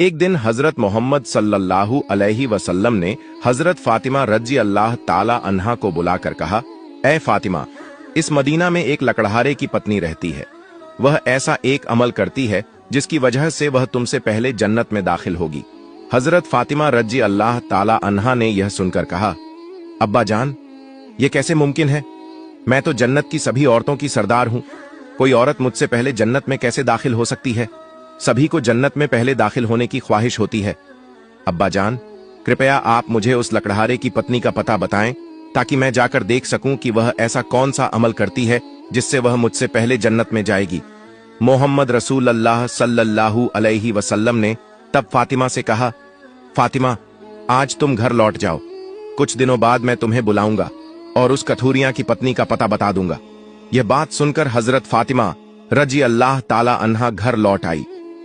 एक दिन हजरत मोहम्मद सल्लल्लाहु अलैहि वसल्लम ने हजरत फातिमा रजी अल्लाह ताला अन्हा को बुलाकर कहा, ऐ फातिमा, इस मदीना में एक लकड़हारे की पत्नी रहती है। वह ऐसा एक अमल करती है जिसकी वजह से वह तुमसे पहले जन्नत में दाखिल होगी। हजरत फातिमा रजी अल्लाह ताला अन्हा ने यह सुनकर कहा, अब्बा जान, ये कैसे मुमकिन है? मैं तो जन्नत की सभी औरतों की सरदार हूं। कोई औरत मुझसे पहले जन्नत में कैसे दाखिल हो सकती है? सभी को जन्नत में पहले दाखिल होने की ख्वाहिश होती है। अब्बा जान, कृपया आप मुझे उस लकड़हारे की पत्नी का पता बताएं ताकि मैं जाकर देख सकूं कि वह ऐसा कौन सा अमल करती है जिससे वह मुझसे पहले जन्नत में जाएगी। मोहम्मद रसूलुल्लाह सल्लल्लाहु अलैहि वसल्लम ने तब फातिमा से कहा, फातिमा, आज तुम घर लौट जाओ। कुछ दिनों बाद मैं तुम्हें बुलाऊंगा और उस कथूरिया की पत्नी का पता बता दूंगा। यह बात सुनकर हजरत फातिमा रजी अल्लाह ताला अन्हा घर लौट आई।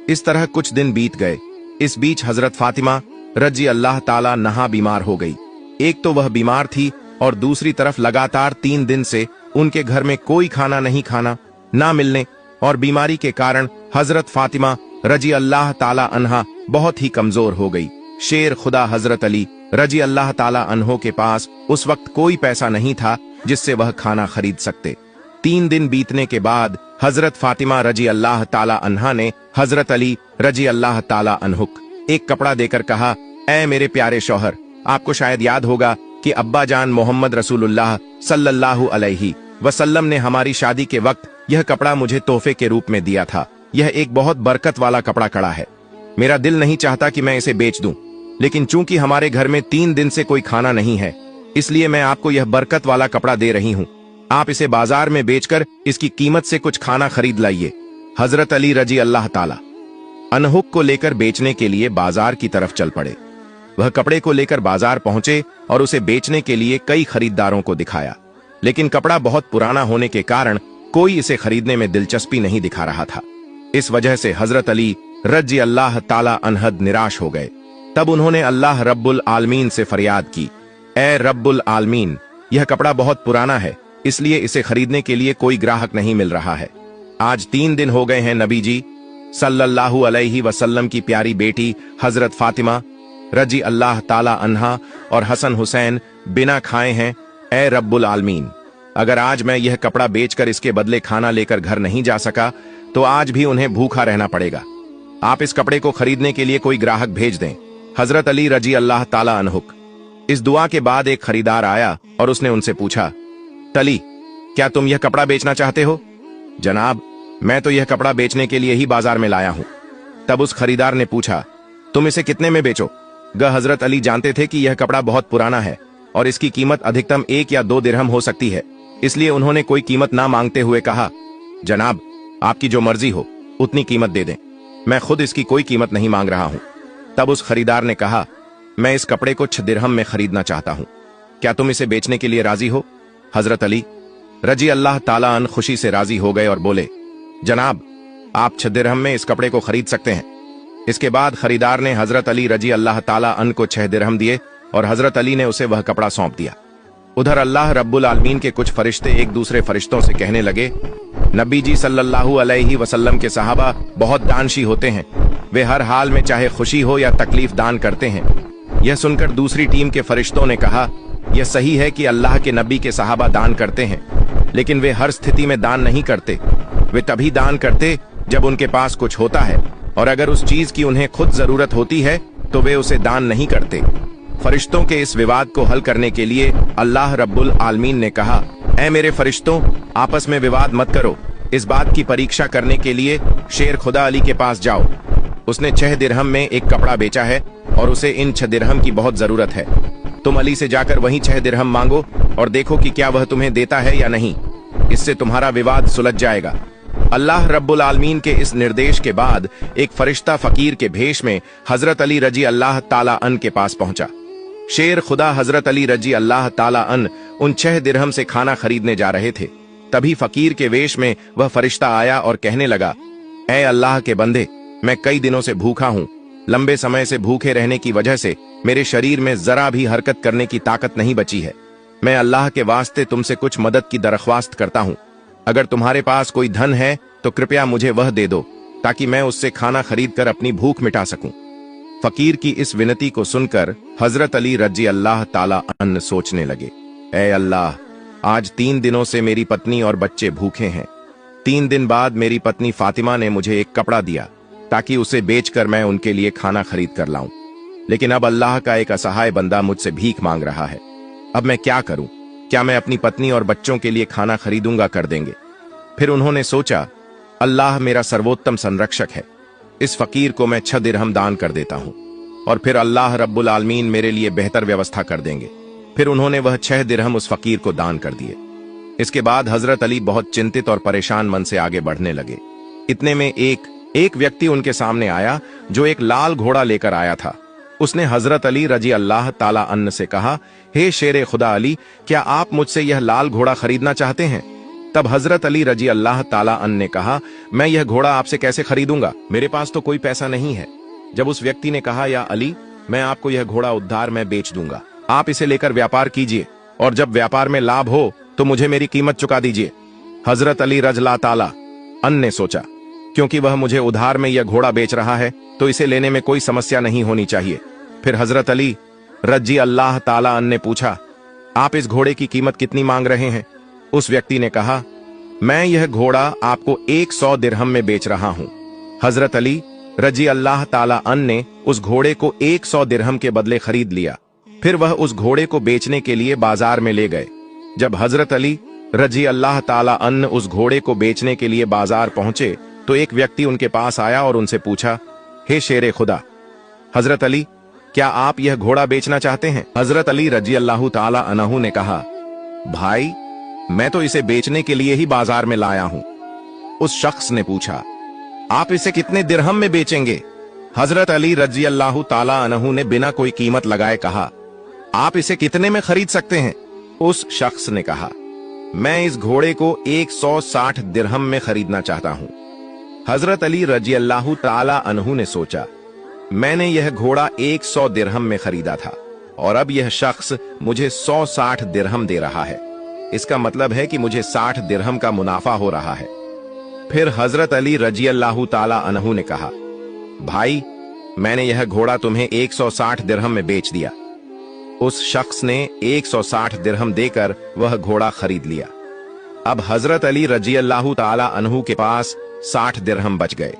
इस तरह कुछ दिन बीत गए। इस बीच हजरत फातिमा रजी अल्लाह ताला अन्हा बीमार हो गई। एक तो वह बीमार थी और दूसरी तरफ लगातार 3 दिन से उनके घर में कोई खाना नहीं खाना ना मिलने और बीमारी के कारण हजरत फातिमा रजी अल्लाह ताला अन्हा बहुत ही कमजोर हो गई। शेर खुदा हजरत अली रजी अल्लाह ताला अन्हो के पास उस वक्त कोई पैसा नहीं था जिससे वह खाना खरीद सकते। 3 दिन बीतने के बाद हजरत फातिमा रजी अल्लाह ताला अन्हा ने हजरत अली रजी अल्लाह ताला अन्हुक एक कपड़ा देकर कहा, ऐ मेरे प्यारे शौहर, आपको शायद याद होगा कि अब्बा जान मोहम्मद रसूलुल्लाह सल्लल्लाहु अलैहि वसल्लम ने हमारी शादी के वक्त यह कपड़ा मुझे तोहफे के रूप में दिया था। यह एक बहुत बरकत वाला कपड़ा कड़ा है। मेरा दिल नहीं चाहता कि मैं इसे बेच दूं, लेकिन चूंकि हमारे घर में 3 दिन से कोई खाना नहीं है, इसलिए मैं आपको यह बरकत वाला कपड़ा दे रही हूं। आप इसे बाजार में बेचकर इसकी कीमत से कुछ खाना खरीद लाइए। हजरत अली रजी अल्लाह ताला अन्हुक को लेकर बेचने के लिए बाजार की तरफ चल पड़े। वह कपड़े को लेकर बाजार पहुंचे और उसे बेचने के लिए कई खरीदारों को दिखाया, लेकिन कपड़ा बहुत पुराना होने के कारण कोई इसे खरीदने में दिलचस्पी नहीं दिखा रहा था। इस वजह से हजरत अली रजी अल्लाह ताला अन्हद निराश हो गए। तब उन्होंने अल्लाह रब्बुल आलमीन से फरियाद की, ऐ रब्बुल आलमीन, यह कपड़ा बहुत पुराना है, इसलिए इसे खरीदने के लिए कोई ग्राहक नहीं मिल रहा है। आज 3 दिन हो गए हैं नबी जी सल्लल्लाहु अलैहि वसल्लम की प्यारी बेटी हजरत फातिमा रजी अल्लाह ताला अन्हा और हसन हुसैन बिना खाए हैं। ऐ रब्बुल आलमीन, अगर आज मैं यह कपड़ा बेचकर इसके बदले खाना लेकर घर नहीं जा सका तो आज भी उन्हें भूखा रहना पड़ेगा। आप इस कपड़े को खरीदने के लिए कोई ग्राहक भेज दें। हजरत अली रजी अल्लाह ताला अन्हुक। इस दुआ के बाद एक खरीदार आया और उसने उनसे पूछा, तली, क्या तुम यह कपड़ा बेचना चाहते हो? जनाब, मैं तो यह कपड़ा बेचने के लिए ही बाजार में लाया हूं। तब उस खरीदार ने पूछा, तुम इसे कितने में बेचो? हजरत अली जानते थे कि यह कपड़ा बहुत पुराना है और इसकी कीमत अधिकतम 1 या 2 दिरहम हो सकती है, इसलिए उन्होंने कोई कीमत ना मांगते हुए कहा, जनाब, आपकी जो मर्जी हो उतनी कीमत दे दें, मैं खुद इसकी कोई कीमत नहीं मांग रहा हूं। तब उस खरीदार ने कहा, मैं इस कपड़े को 6 दिरहम में खरीदना चाहता हूं, क्या तुम इसे बेचने के लिए राजी हो? हजरत अली रजी अल्लाह ताला अन खुशी से राजी हो गए और बोले, जनाब, आप 6 दिरहम में इस कपड़े को खरीद सकते हैं। इसके बाद खरीदार ने हजरत अली रजी अल्लाह ताला अन को 6 दिरहम दिए और हजरत अली ने उसे वह कपड़ा सौंप दिया। उधर अल्लाह रब्बुल आलमीन के कुछ फरिश्ते एक दूसरे फरिश्तों से कहने लगे, नबी जी सल्लल्लाहु अलैहि वसल्लम के सहाबा बहुत दानशी होते हैं, वे हर हाल में चाहे खुशी हो या तकलीफ दान करते हैं। यह सुनकर दूसरी टीम के फरिश्तों ने कहा, यह सही है कि अल्लाह के नबी के सहाबा दान करते हैं, लेकिन वे हर स्थिति में दान नहीं करते। वे तभी दान करते जब उनके पास कुछ होता है, और अगर उस चीज की उन्हें खुद जरूरत होती है तो वे उसे दान नहीं करते। फरिश्तों के इस विवाद को हल करने के लिए अल्लाह रब्बुल आलमीन ने कहा, ऐ मेरे फरिश्तों, आपस में विवाद मत करो। इस बात की परीक्षा करने के लिए शेर खुदा अली के पास जाओ। उसने 6 दिरहम में एक कपड़ा बेचा है और उसे इन 6 दिरहम की बहुत जरूरत है। तुम अली से जाकर वहीं 6 दिरहम मांगो और देखो कि क्या वह तुम्हें देता है या नहीं। इससे तुम्हारा विवाद सुलझ जाएगा। अल्लाह रब्बुल आलमीन के इस निर्देश के बाद एक फरिश्ता फकीर के भेष में हजरत अली रजी अल्लाह ताला अन के पास पहुंचा। शेर खुदा हजरत अली रजी अल्लाह ताला अन उन 6 दिरहम से खाना खरीदने जा रहे थे। तभी फकीर के वेश में वह फरिश्ता आया और कहने लगा, ऐ अल्लाह के बंदे, मैं कई दिनों से भूखा हूं। लंबे समय से भूखे रहने की वजह से मेरे शरीर में जरा भी हरकत करने की ताकत नहीं बची है। मैं अल्लाह के वास्ते तुमसे कुछ मदद की दरख्वास्त करता हूं। अगर तुम्हारे पास कोई धन है तो कृपया मुझे वह दे दो ताकि मैं उससे खाना खरीद कर अपनी भूख मिटा सकूं। फकीर की इस विनती को सुनकर हजरत अली रजी अल्लाह ताला अन्ह सोचने लगे, ऐ अल्लाह, आज 3 दिनों से मेरी पत्नी और बच्चे भूखे हैं। 3 दिन बाद मेरी पत्नी फातिमा ने मुझे एक कपड़ा दिया ताकि उसे बेचकर मैं उनके लिए खाना खरीद कर लाऊं, लेकिन अब अल्लाह का एक असहाय बंदा मुझसे भीख मांग रहा है। अब मैं क्या करूं? क्या मैं अपनी पत्नी और बच्चों के लिए खाना खरीदूंगा कर देंगे? फिर उन्होंने सोचा, अल्लाह मेरा सर्वोत्तम संरक्षक है, इस फकीर को मैं 6 दिरहम दान कर देता हूं और फिर अल्लाह रब्बुल आलमीन मेरे लिए बेहतर व्यवस्था कर देंगे। फिर उन्होंने वह 6 दिरहम उस फकीर को दान कर दिए। इसके बाद हजरत अली बहुत चिंतित और परेशान मन से आगे बढ़ने लगे। इतने में एक व्यक्ति उनके सामने आया जो एक लाल घोड़ा लेकर आया था। उसने हजरत अली रजी अल्लाह ताला अन्ह से कहा, हे शेर खुदा अली, क्या आप मुझसे यह लाल घोड़ा खरीदना चाहते हैं? तब हजरत अली रजी अल्लाह ताला अन्ह ने कहा, मैं यह घोड़ा आपसे कैसे खरीदूंगा, मेरे पास तो कोई पैसा नहीं है। जब उस व्यक्ति ने कहा, या अली, मैं आपको यह घोड़ा उधार में बेच दूंगा, आप इसे लेकर व्यापार कीजिए और जब व्यापार में लाभ हो तो मुझे मेरी कीमत चुका दीजिए। हजरत अली रज़ियल्लाहु ताला अन्ह ने सोचा, क्योंकि वह मुझे उधार में यह घोड़ा बेच रहा है तो इसे लेने में कोई समस्या नहीं होनी चाहिए। फिर हजरत अली रजी अल्लाह ताला अन्ह ने पूछा, आप इस घोड़े की कीमत कितनी मांग रहे हैं? उस व्यक्ति ने कहा, मैं यह घोड़ा आपको 100 दिरहम में बेच रहा हूं। हजरत अली रजी अल्लाह ताला अन्ह ने उस घोड़े को 100 दिरहम के बदले खरीद लिया। फिर वह उस घोड़े को बेचने के लिए बाजार में ले गए। जब हजरत अली रजी अल्लाह ताला अन्ह उस घोड़े को बेचने के लिए बाजार पहुंचे तो एक व्यक्ति उनके पास आया और उनसे पूछा, हे शेर खुदा, हजरत अली, क्या आप यह घोड़ा बेचना चाहते हैं? हजरत अली रजी अल्लाह ताला अन्हु ने कहा, भाई, मैं तो इसे बेचने के लिए ही बाजार में लाया हूं। उस शख्स ने पूछा, आप इसे कितने दिरहम में बेचेंगे? हजरत अली रजी अल्लाह ताला अन्हु ने बिना कोई कीमत लगाए कहा, आप इसे कितने में खरीद सकते हैं? उस शख्स ने कहा, मैं इस घोड़े को 160 दिरहम में खरीदना चाहता हूं। हजरत अली रजी अल्लाह ताला अन्हु ने सोचा, मैंने यह घोड़ा 100 दिरहम में खरीदा था और अब यह शख्स मुझे 160 दिरहम दे रहा है। इसका मतलब है कि मुझे 60 दिरहम का मुनाफा हो रहा है। फिर हजरत अली रजी अल्लाह ताला अन्हु ने कहा, भाई, मैंने यह घोड़ा तुम्हें 160 दिरहम में बेच दिया। उस शख्स ने 160 दिरहम देकर वह घोड़ा खरीद लिया। अब हजरत अली रजी अल्लाह ताला अन्हु के पास 60 दिरहम बच गए।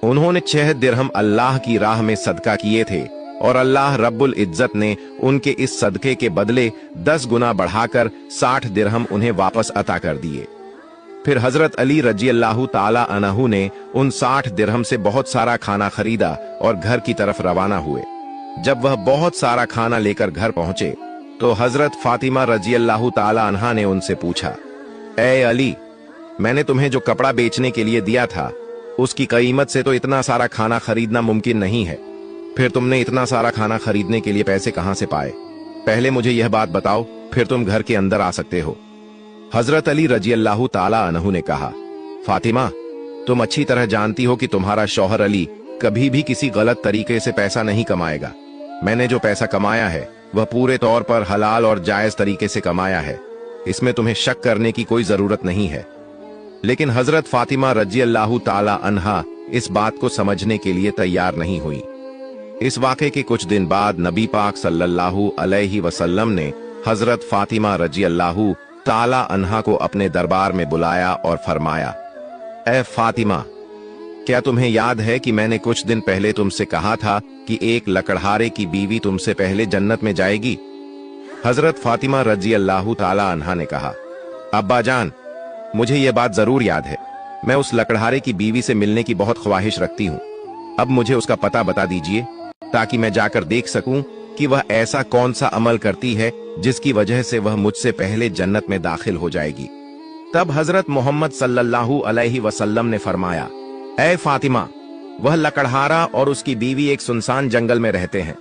उन्होंने 6 दिरहम अल्लाह की राह में सदका किए थे और अल्लाह रब्बुल इज्जत ने उनके इस सदके के बदले 10 गुना बढ़ाकर 60 दिरहम उन्हें वापस अता कर दिए। फिर हजरत अली रजी अल्लाह ताला अन्हु ने उन 60 दिरहम से बहुत सारा खाना खरीदा और घर की तरफ रवाना हुए। जब वह बहुत सारा खाना लेकर घर पहुंचे तो हजरत फातिमा रजी अल्लाह ताला अन्हा ने उनसे पूछा, ए अली, मैंने तुम्हें जो कपड़ा बेचने के लिए दिया था उसकी कीमत से तो इतना सारा खाना खरीदना मुमकिन नहीं है। फिर तुमने इतना सारा खाना खरीदने के लिए पैसे कहां से पाए? पहले मुझे यह बात बताओ, फिर तुम घर के अंदर आ सकते हो। हजरत अली रजी अल्लाह ताला अन्हु ने कहा, फातिमा, तुम अच्छी तरह जानती हो कि तुम्हारा शौहर अली कभी भी किसी गलत तरीके से पैसा नहीं कमाएगा। मैंने जो पैसा कमाया है वह पूरे तौर पर हलाल और जायज तरीके से कमाया है, इसमें तुम्हें शक करने की कोई जरूरत नहीं है। लेकिन हजरत फातिमा रजी अल्लाह ताला अन्हा इस बात को समझने के लिए तैयार नहीं हुई। इस वाक़े के कुछ दिन बाद नबी पाक सल्लल्लाहु अलैहि वसल्लम ने हजरत फातिमा रजी अल्लाह ताला अन्हा को अपने दरबार में बुलाया और फरमाया, ए फातिमा, क्या तुम्हें याद है कि मैंने कुछ दिन पहले तुमसे कहा था कि एक लकड़हारे की बीवी तुमसे पहले जन्नत में जाएगी? हजरत फातिमा रजी अल्लाह ताला अन्हा ने कहा, अब्बा जान, मुझे यह बात जरूर याद है। मैं उस लकड़हारे की बीवी से मिलने की बहुत ख्वाहिश रखती हूँ। अब मुझे उसका पता बता दीजिए ताकि मैं जाकर देख सकूं कि वह ऐसा कौन सा अमल करती है जिसकी वजह से वह मुझसे पहले जन्नत में दाखिल हो जाएगी। तब हजरत मोहम्मद सल्लल्लाहु अलैहि वसल्लम ने फरमाया, ऐ फातिमा, वह लकड़हारा और उसकी बीवी एक सुनसान जंगल में रहते हैं,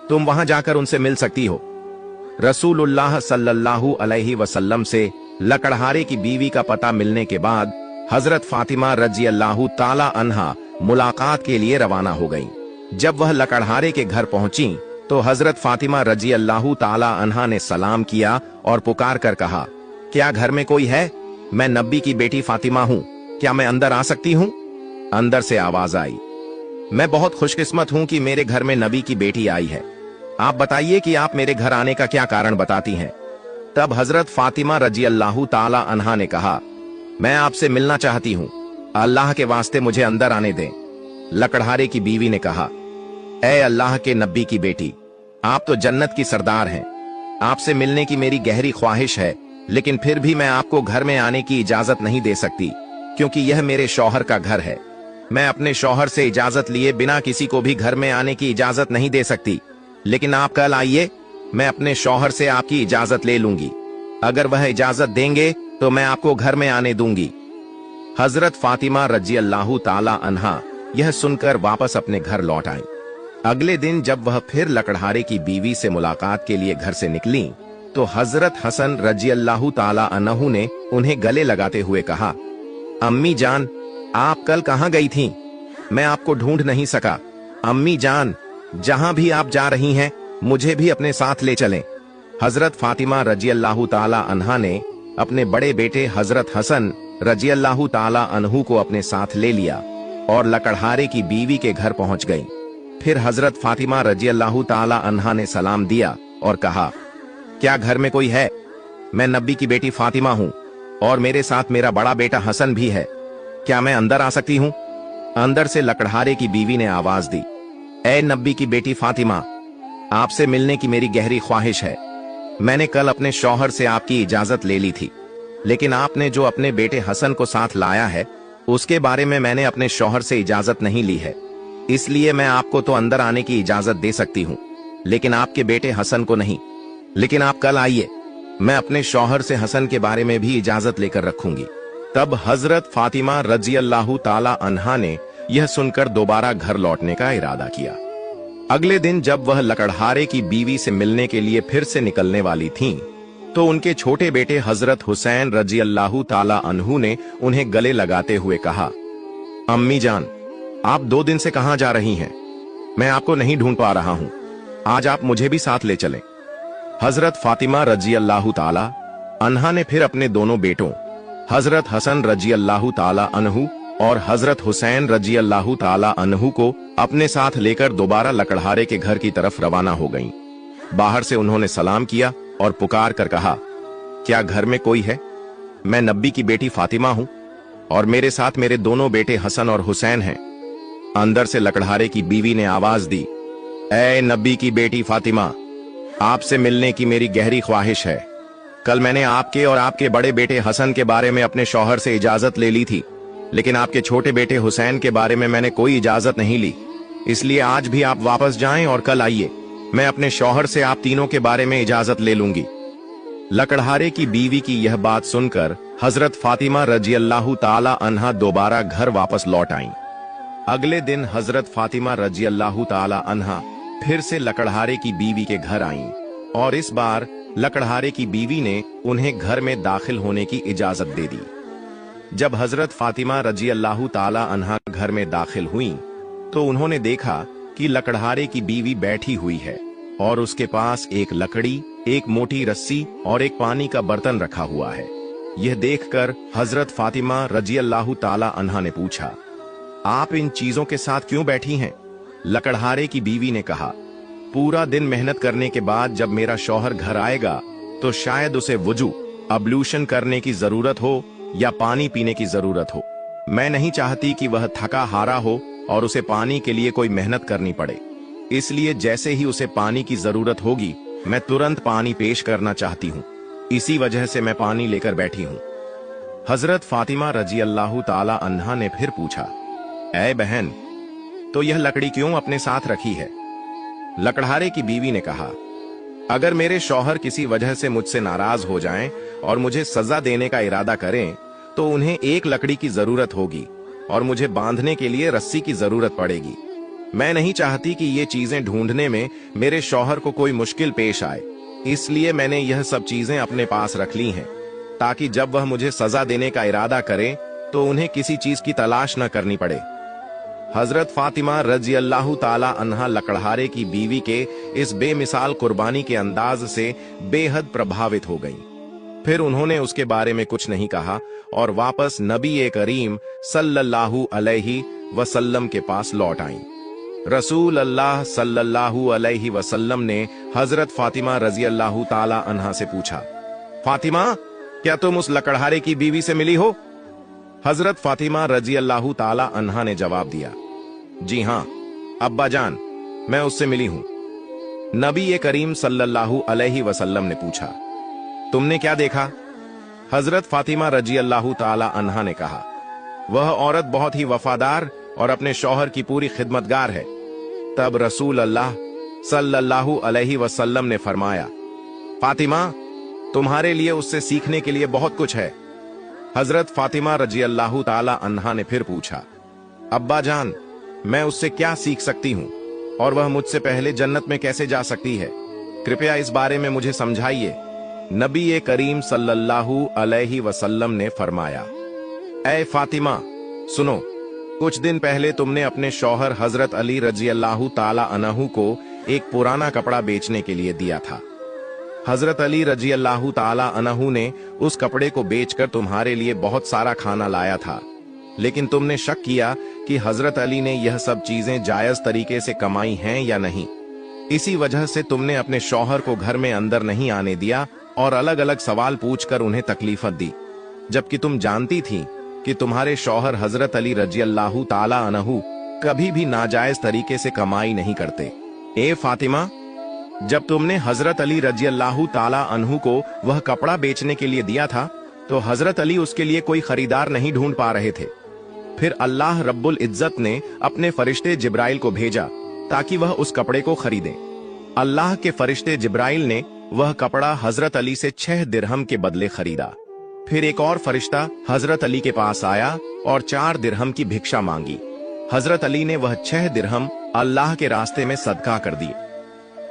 तुम वहां जाकर उनसे मिल सकती हो। रसूलुल्लाह सल्लल्लाहु अलैहि वसल्लम से लकड़हारे की बीवी का पता मिलने के बाद हजरत फातिमा रजी अल्लाह ताला अन्हा मुलाकात के लिए रवाना हो गईं। जब वह लकड़हारे के घर पहुंची तो हजरत फातिमा रजी अल्लाह ताला अन्हा ने सलाम किया और पुकार कर कहा, क्या घर में कोई है? मैं नबी की बेटी फातिमा हूं, क्या मैं अंदर आ सकती हूं? अंदर से आवाज आई, मैं बहुत खुशकिस्मत हूँ कि मेरे घर में नबी की बेटी आई है। आप बताइए कि आप मेरे घर आने का क्या कारण बताती हैं। तब हजरत फातिमा रजी अल्लाह ताला अन्हा ने कहा, मैं आपसे मिलना चाहती हूँ, अल्लाह के वास्ते मुझे अंदर आने दें। लकड़हारे की बीवी ने कहा, ऐ अल्लाह के नबी की बेटी, आप तो जन्नत की सरदार हैं। आपसे मिलने की मेरी गहरी ख्वाहिश है, लेकिन फिर भी मैं आपको घर में आने की इजाजत नहीं दे सकती, क्योंकि यह मेरे शौहर का घर है। मैं अपने शौहर से इजाजत लिए बिना किसी को भी घर में आने की इजाजत नहीं दे सकती, लेकिन आप कल आइए, मैं अपने शौहर से आपकी इजाजत ले लूंगी। अगर वह इजाजत देंगे तो मैं आपको घर में आने दूंगी। हजरत फातिमा रजी अल्लाह ताला अन्हा यह सुनकर वापस अपने घर लौट आई। अगले दिन जब वह फिर लकड़हारे की बीवी से मुलाकात के लिए घर से निकली, तो हजरत हसन रजी अल्लाह ताला अन्हु ने उन्हें गले लगाते हुए कहा, अम्मी जान, आप कल कहाँ गई थीं? मैं आपको ढूंढ नहीं सका। अम्मी जान, जहां भी आप जा रही हैं, मुझे भी अपने साथ ले चलें। हजरत फातिमा रजी अल्लाह ताला अन्हा ने अपने बड़े बेटे हजरत हसन रजी अल्लाह ताला अन्हु को अपने साथ ले लिया और लकड़हारे की बीवी के घर पहुंच गई। फिर हजरत फातिमा रजी अल्लाह ताला अन्हा ने सलाम दिया और कहा, क्या घर में कोई है? मैं नबी की बेटी फातिमा हूँ और मेरे साथ मेरा बड़ा बेटा हसन भी है। क्या मैं अंदर आ सकती हूँ? अंदर से लकड़हारे की बीवी ने आवाज दी, ऐ नबी की बेटी फातिमा, आपसे मिलने की मेरी गहरी ख्वाहिश है। मैंने कल अपने शौहर से आपकी इजाजत ले ली थी, लेकिन आपने जो अपने बेटे हसन को साथ लाया है, उसके बारे में मैंने अपने शौहर से इजाजत नहीं ली है। इसलिए मैं आपको तो अंदर आने की इजाजत दे सकती हूँ, लेकिन आपके बेटे हसन को नहीं। लेकिन आप कल आइए, मैं अपने शौहर से हसन के बारे में भी इजाजत लेकर रखूंगी। तब हजरत फातिमा रजी अल्लाह ताला अन्हा ने यह सुनकर दोबारा घर लौटने का इरादा किया। अगले दिन जब वह लकड़हारे की बीवी से मिलने के लिए फिर से निकलने वाली थीं, तो उनके छोटे बेटे हजरत हुसैन रजी अल्लाह ताला अन्हु ने उन्हें गले लगाते हुए कहा, अम्मी जान, आप 2 दिन से कहां जा रही हैं? मैं आपको नहीं ढूंढ पा रहा हूं। आज आप मुझे भी साथ ले चलें। हजरत फातिमा रजी अल्लाह ताला अन्हा ने फिर अपने दोनों बेटों हजरत हसन रजी अल्लाह ताला अन्हु और हजरत हुसैन रजी अल्लाह ताला अन्हु को अपने साथ लेकर दोबारा लकड़हारे के घर की तरफ रवाना हो गईं। बाहर से उन्होंने सलाम किया और पुकार कर कहा, क्या घर में कोई है? मैं नबी की बेटी फातिमा हूं और मेरे साथ मेरे दोनों बेटे हसन और हुसैन हैं। अंदर से लकड़हारे की बीवी ने आवाज दी, ऐ नबी की बेटी फातिमा, आपसे मिलने की मेरी गहरी ख्वाहिश है। कल मैंने आपके और आपके बड़े बेटे हसन के बारे में अपने शौहर से इजाजत ले ली थी, लेकिन आपके छोटे बेटे हुसैन के बारे में मैंने कोई इजाजत नहीं ली। इसलिए आज भी आप वापस जाएं और कल आइए, मैं अपने शौहर से आप तीनों के बारे में इजाजत ले लूंगी। लकड़हारे की बीवी की यह बात सुनकर हजरत फातिमा रजी अल्लाह ताला अन्हा दोबारा घर वापस लौट आईं। अगले दिन हजरत फातिमा रजी अल्लाह ताला अन्हा फिर से लकड़हारे की बीवी के घर आईं और इस बार लकड़हारे की बीवी ने उन्हें घर में दाखिल होने की इजाजत दे दी। जब हजरत फातिमा रजी अल्लाह ताला अन्हा घर में दाखिल हुईं, तो उन्होंने देखा कि लकड़हारे की बीवी बैठी हुई है और उसके पास एक लकड़ी, एक मोटी रस्सी और एक पानी का बर्तन रखा हुआ है। यह देखकर हजरत फातिमा रजी अल्लाह ताला अन्हा ने पूछा, आप इन चीजों के साथ क्यों बैठी हैं? लकड़हारे की बीवी ने कहा, पूरा दिन मेहनत करने के बाद जब मेरा शौहर घर आएगा तो शायद उसे वुजू अब्लूशन करने की जरूरत हो या पानी पीने की जरूरत हो। मैं नहीं चाहती कि वह थका हारा हो और उसे पानी के लिए कोई मेहनत करनी पड़े। इसलिए जैसे ही उसे पानी की जरूरत होगी, मैं तुरंत पानी पेश करना चाहती हूँ। इसी वजह से मैं पानी लेकर बैठी हूँ। हजरत फातिमा रजी अल्लाह ताला अन्हा ने फिर पूछा, ऐ बहन, तो यह लकड़ी क्यों अपने साथ रखी है? लकड़हारे की बीवी ने कहा, अगर मेरे शौहर किसी वजह से मुझसे नाराज हो जाएं और मुझे सजा देने का इरादा करें, तो उन्हें एक लकड़ी की जरूरत होगी और मुझे बांधने के लिए रस्सी की जरूरत पड़ेगी। मैं नहीं चाहती कि ये चीजें ढूंढने में मेरे शौहर को कोई मुश्किल पेश आए, इसलिए मैंने यह सब चीजें अपने पास रख ली हैं, ताकि जब वह मुझे सजा देने का इरादा करें तो उन्हें किसी चीज की तलाश न करनी पड़े। हजरत फातिमा रजी अल्लाह ताला अन्हा लकड़हारे की बीवी के इस बेमिसाल कुर्बानी के अंदाज से बेहद प्रभावित हो गईं। फिर उन्होंने उसके बारे में कुछ नहीं कहा और वापस नबी करीम सल्लल्लाहु अलैहि वसल्लम के पास लौट आईं। रसूल अल्लाह सल्लल्लाहु अलैहि वसल्लम ने हजरत फातिमा रजी अल्लाह ताला अन्हा से पूछा, फातिमा, क्या तुम उस लकड़हारे की बीवी से मिली हो? हजरत फातिमा रजी अल्लाह ताला अन्हा ने जवाब दिया, जी हां अब्बा जान, मैं उससे मिली हूं। नबी करीम सल्लल्लाहु अलैहि वसल्लम ने पूछा, तुमने क्या देखा? हजरत फातिमा रजी अल्लाह ताला अन्हा ने कहा, वह औरत बहुत ही वफादार और अपने शौहर की पूरी खिदमतगार है। तब रसूल अल्लाह सल्लल्लाहु अलैहि वसल्लम ने फरमाया, फातिमा, तुम्हारे लिए उससे सीखने के लिए बहुत कुछ है। हजरत फातिमा रजी अल्लाह ताला अन्हा ने फिर पूछा, अब्बा जान, मैं उससे क्या सीख सकती हूं और वह मुझसे पहले जन्नत में कैसे जा सकती है? कृपया इस बारे में मुझे समझाइए। नबी करीम सल्लल्लाहु अलैहि वसल्लम ने फरमाया, ऐ फातिमा, सुनो, कुछ दिन पहले तुमने अपने शौहर हजरत अली रजी अल्लाह ताला अन्हु को एक पुराना कपड़ा बेचने के लिए दिया था। हजरत अली रजी अल्लाह ताला अन्हु ने उस कपड़े को बेचकर तुम्हारे लिए बहुत सारा खाना लाया था, लेकिन तुमने शक किया कि हजरत अली ने यह सब चीजें जायज तरीके से कमाई हैं या नहीं। इसी वजह से तुमने अपने शौहर को घर में अंदर नहीं आने दिया और अलग अलग सवाल पूछकर उन्हें तकलीफत दी, जबकि तुम जानती थी कि तुम्हारे शौहर हजरत अली रजी अल्लाह ताला अन्हु कभी भी नाजायज तरीके से कमाई नहीं करते। ए फातिमा, जब तुमने हजरत अली रजी अल्लाह ताला अन्हु को वह कपड़ा बेचने के लिए दिया था, तो हजरत अली उसके लिए कोई खरीदार नहीं ढूंढ पा रहे थे। फिर अल्लाह रब्बुल इज्जत ने अपने फरिश्ते जिब्राइल को भेजा ताकि वह उस कपड़े को खरीदे। अल्लाह के फरिश्ते जिब्राइल ने वह कपड़ा हजरत अली से 6 दिरहम के बदले खरीदा। फिर एक और फरिश्ता हजरत अली के पास आया और 4 दिरहम की भिक्षा मांगी। हजरत अली ने वह 6 दिरहम अल्लाह के रास्ते में सदका कर दिए।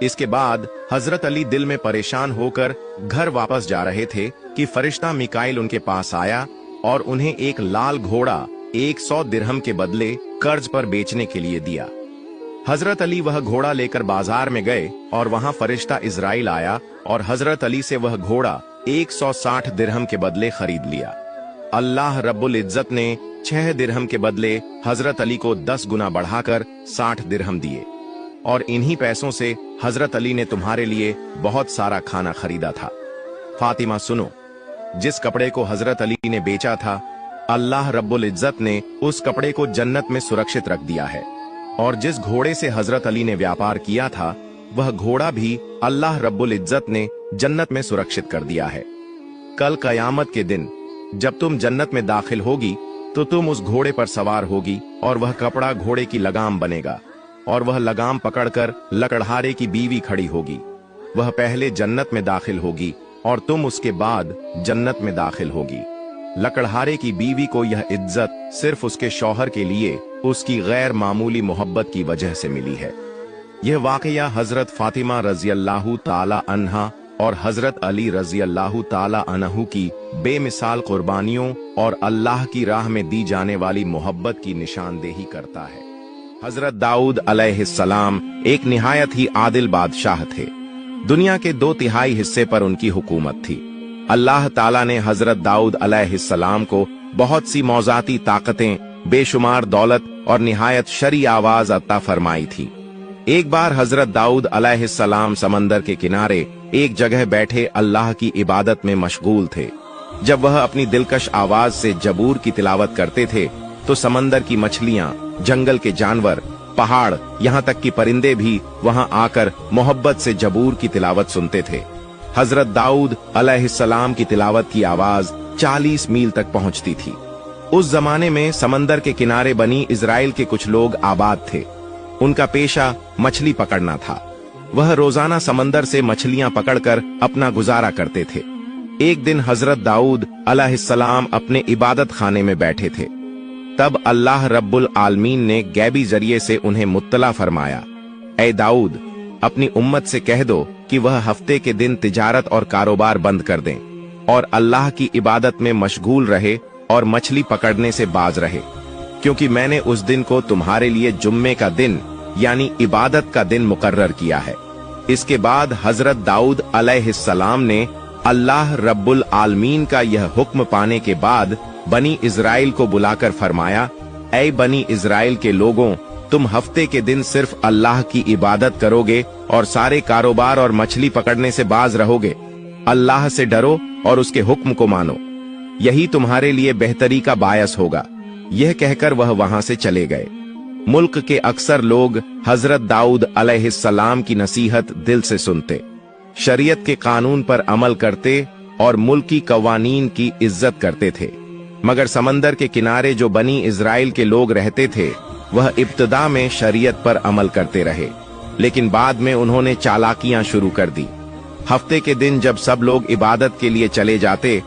इसके बाद हजरत अली दिल में परेशान होकर घर वापस जा रहे थे कि फरिश्ता मिकाइल उनके पास आया और उन्हें एक लाल घोड़ा 100 दिरहम के बदले कर्ज पर बेचने के लिए दिया। हजरत अली वह घोड़ा लेकर बाजार में गए और वहां फरिश्ता इजराइल आया और हजरत अली से वह घोड़ा 160 दिरहम के बदले खरीद लिया। अल्लाह रब्बुल इज्जत ने 6 दिरहम के बदले हजरत अली को 10 गुना बढ़ाकर 60 दिरहम दिए और इन्हीं पैसों से हजरत अली ने तुम्हारे लिए बहुत सारा खाना खरीदा था। फातिमा, सुनो, जिस कपड़े को हजरत अली ने बेचा था, अल्लाह रब्बुल इज्जत ने उस कपड़े को जन्नत में सुरक्षित रख दिया है, और जिस घोड़े से हजरत अली ने व्यापार किया था, वह घोड़ा भी अल्लाह रब्बुल इज्जत ने जन्नत में सुरक्षित कर दिया है। कल कयामत के दिन जब तुम जन्नत में दाखिल होगी तो तुम उस घोड़े पर सवार होगी और वह कपड़ा घोड़े की लगाम बनेगा और वह लगाम पकड़कर लकड़हारे की बीवी खड़ी होगी। वह पहले जन्नत में दाखिल होगी और तुम उसके बाद जन्नत में दाखिल होगी। लकड़हारे की बीवी को यह इज्जत सिर्फ उसके शौहर के लिए उसकी गैर मामूली मोहब्बत की वजह से मिली है। यह वाकया हजरत फातिमा रजी अल्लाह ताला अन्हा और हजरत अली रजी अल्लाह ताला अन्हु की बेमिसाल कुर्बानियों और अल्लाह की राह में दी जाने वाली मोहब्बत की निशानदेही करता है। हजरत दाऊद अलैहिस्सलाम एक निहायत ही आदिल बादशाह थे। दुनिया के 2/3 हिस्से पर उनकी हुकूमत थी। अल्लाह ताला ने हजरत दाऊद अलैहिस्सलाम को बहुत सी मौजाती ताकतें, बेशुमार दौलत और निहायत शरी आवाज अता फरमाई थी। एक बार हजरत दाऊद अलैहिस्सलाम समंदर के किनारे एक जगह बैठे अल्लाह की इबादत में मशगूल थे। जब वह अपनी दिलकश आवाज से जबूर की तिलावत करते थे तो समंदर की मछलियां, जंगल के जानवर, पहाड़, यहाँ तक कि परिंदे भी वहां आकर मोहब्बत से जबूर की तिलावत सुनते थे। हजरत दाऊद अलैहिस्सलाम की तिलावत की आवाज 40 मील तक पहुंचती थी। उस जमाने में समंदर के किनारे बनी इजराइल के कुछ लोग आबाद थे। उनका पेशा मछली पकड़ना था। वह रोजाना समंदर से मछलियां पकड़कर अपना गुजारा करते थे। एक दिन हजरत दाऊद अलैहिस्सलाम अपने इबादत खाने में बैठे थे। तब अल्लाह रब्बुल आलमीन ने गैबी जरिए से उन्हें मुत्तला फरमाया, ऐ दाऊद, अपनी उम्मत से कह दो कि वह हफ्ते के दिन तिजारत और कारोबार बंद कर दें और अल्लाह की इबादत में मशगूल रहे और मछली पकड़ने से बाज रहे, क्योंकि मैंने उस दिन को तुम्हारे लिए जुम्मे का दिन यानी इबादत का दिन मुकर्रर किया है। इसके बाद हजरत दाऊद अलैहिस्सलाम ने अल्लाह रब्बुल आलमीन का यह हुक्म पाने के बाद बनी इजराइल को बुलाकर फरमाया, ऐ बनी इजराइल के लोगों, तुम हफ्ते के दिन सिर्फ अल्लाह की इबादत करोगे और सारे कारोबार और मछली पकड़ने से बाज रहोगे। अल्लाह से डरो और उसके हुक्म को मानो, यही तुम्हारे लिए बेहतरी का बायस होगा। यह कहकर वह वहां से चले गए। मुल्क के अक्सर लोग हजरत दाऊद अलैहिस्सलाम की नसीहत दिल से सुनते, शरीयत के कानून पर अमल करते और मुल्की कवानीन की इज्जत करते थे। मगर समंदर के किनारे जो बनी इजराइल के लोग रहते थे, वह इब्तिदा में शरीयत पर अमल करते रहे, लेकिन बाद में उन्होंने चालाकियां शुरू कर दी। हफ्ते के दिन जब सब लोग इबादत के लिए चले जाते